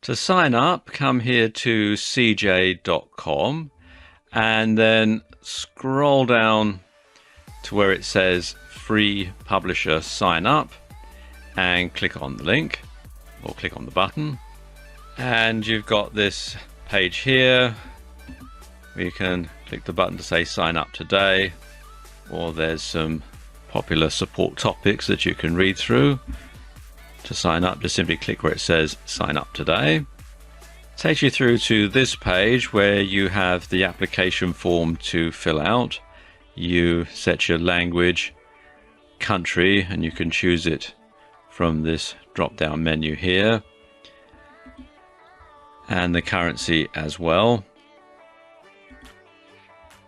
To sign up, come here to cj.com and then scroll down to where it says Free Publisher Sign Up and click on the link or click on the button. And you've got this page here where you can click the button to say Sign Up Today, or there's some popular support topics that you can read through. To sign up, just simply click where it says Sign Up Today. Takes you through to this page where you have the application form to fill out. You set your language, country, and you can choose it from this drop-down menu here, and the currency as well.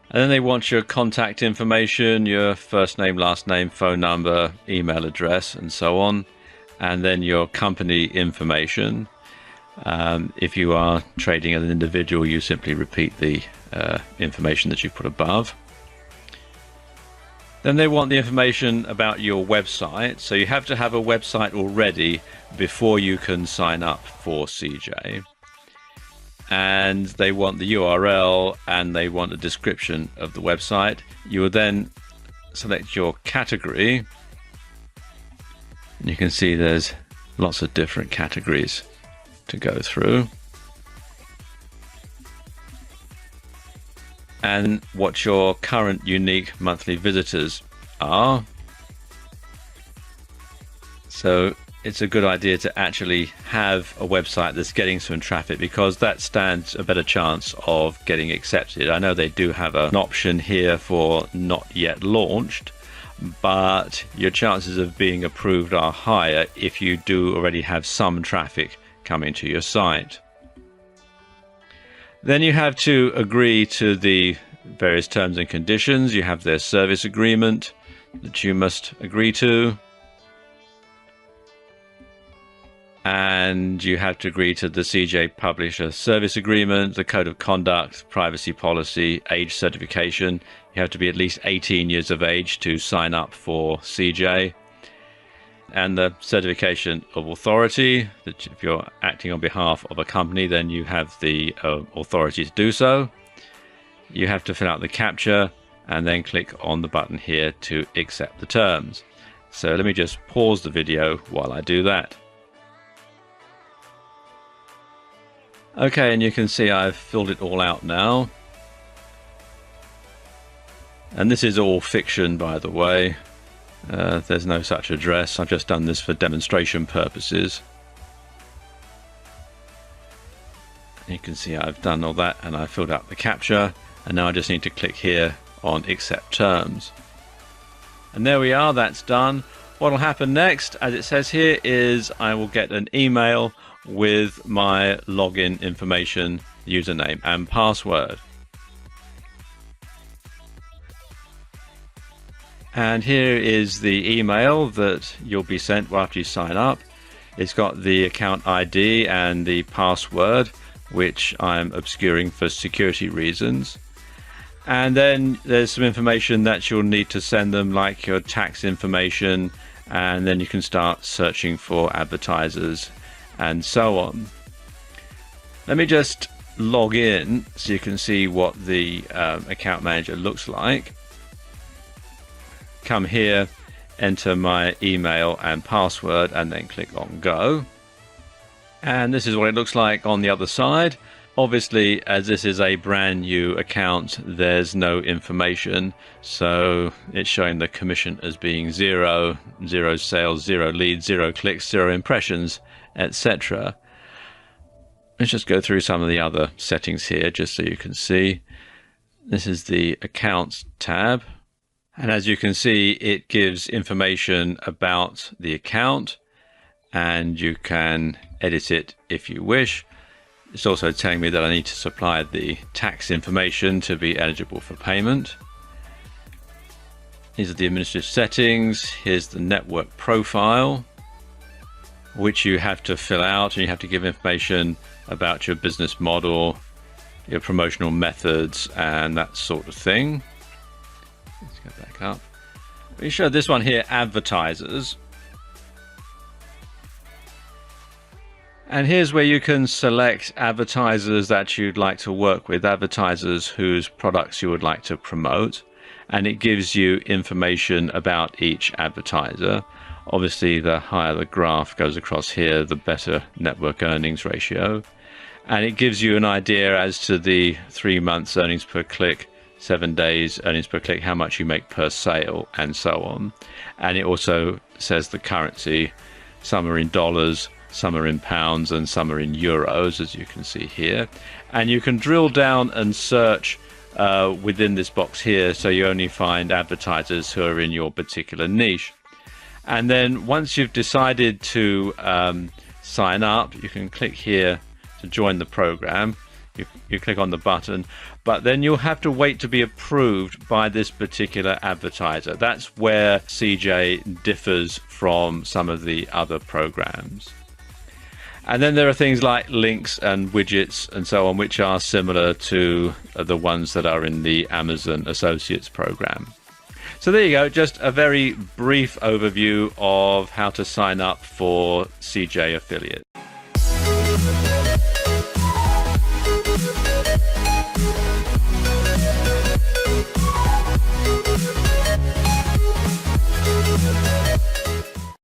And then they want your contact information, your first name, last name, phone number, email address, and so on. And then your company information. If you are trading as an individual, you simply repeat the information that you put above. Then they want the information about your website. So you have to have a website already before you can sign up for CJ. And they want the URL and they want a description of the website. You will then select your category. And you can see there's lots of different categories to go through. And what your current unique monthly visitors are. So it's a good idea to actually have a website that's getting some traffic, because that stands a better chance of getting accepted. I know they do have an option here for not yet launched, but your chances of being approved are higher if you do already have some traffic coming to your site. Then you have to agree to the various terms and conditions. You have their service agreement that you must agree to. And you have to agree to the CJ Publisher Service Agreement, the Code of Conduct, Privacy Policy, age certification. You have to be at least 18 years of age to sign up for CJ. And the certification of authority, that if you're acting on behalf of a company, then you have the authority to do so. You have to fill out the CAPTCHA and then click on the button here to accept the terms. So let me just pause the video while I do that. Okay, and you can see I've filled it all out now. And this is all fiction, by the way. There's no such address. I've just done this for demonstration purposes. You can see I've done all that and I filled out the CAPTCHA, and now I just need to click here on accept terms. And there we are, that's done. What will happen next, as it says here, is I will get an email with my login information, username and password. And here is the email that you'll be sent after you sign up. It's got the account ID and the password, which I'm obscuring for security reasons. And then there's some information that you'll need to send them, like your tax information, and then you can start searching for advertisers and so on. Let me just log in so you can see what the account manager looks like. Come here, enter my email and password, and then click on go. And this is what it looks like on the other side. Obviously, as this is a brand new account, there's no information, so it's showing the commission as being 0, 0 sales, 0 leads, 0 clicks, 0 impressions, etc. Let's just go through some of the other settings here just so you can see. This is the accounts tab, and as you can see, it gives information about the account, and you can edit it if you wish. It's also telling me that I need to supply the tax information to be eligible for payment. These are the administrative settings. Here's the network profile, which you have to fill out, and you have to give information about your business model, your promotional methods, and that sort of thing. Let's go back up. We show this one here, advertisers. And here's where you can select advertisers that you'd like to work with, advertisers whose products you would like to promote. And it gives you information about each advertiser. Obviously, the higher the graph goes across here, the better network earnings ratio. And it gives you an idea as to the 3 months earnings per click, 7 days earnings per click, how much you make per sale, and so on. And it also says the currency. Some are in dollars, some are in pounds, and some are in euros, as you can see here. And you can drill down and search within this box here, so you only find advertisers who are in your particular niche. And then once you've decided to sign up, you can click here to join the program. You click on the button, but then you'll have to wait to be approved by this particular advertiser. That's where CJ differs from some of the other programs. And then there are things like links and widgets and so on, which are similar to the ones that are in the Amazon Associates program. So there you go, just a very brief overview of how to sign up for CJ Affiliate.